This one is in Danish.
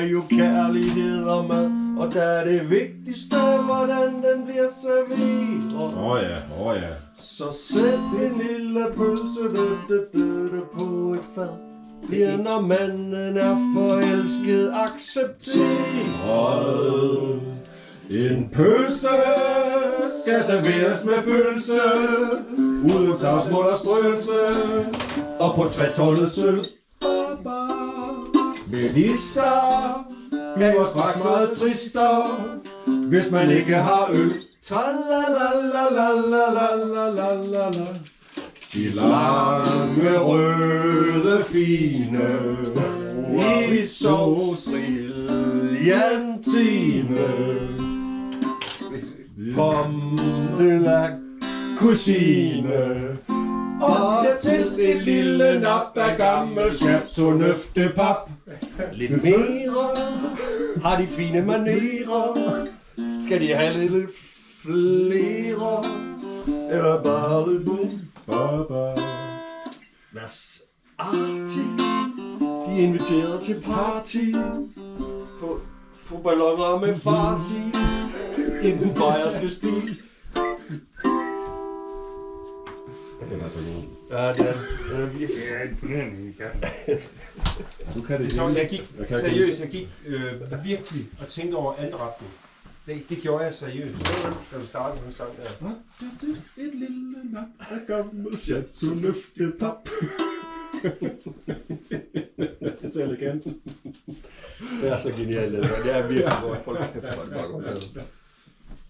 er jo kærlighed og mad, og der er det vigtigste, hvordan den bliver serveret. Ja. Så sæt en lille pølse på et fad. Bliver når manden er forelsket accepteret. En pølse skal serveres med følelse, uden savsmål og strøelse, og på 3-tårnet sølv. Medister bliver straks meget trister, hvis man ikke har øl. Tralalalalalalalalalala. De lange røde fine i sovs brillantine. Pomme de la kusine. Og til et lille nap af gammel Chateau Neuf de Pape. Lidt mere har de fine manerer. Skal de have lidt flere? Eller bare lidt boom? Hvad artig. De er inviteret til party på balloner med farsi i den bayerske stil. Den er så god. Ja, det er virkelig. Du kan det. Så jeg gik seriøst, virkelig og tænkte over anretning. Det gjorde jeg seriøst, da du startede med sang der. Et lille nap af gammel Chateau Neuf de Pape. Det er så elegant. Det er så genialt, det er virkelig godt. Hold kæft, hvor er det godt.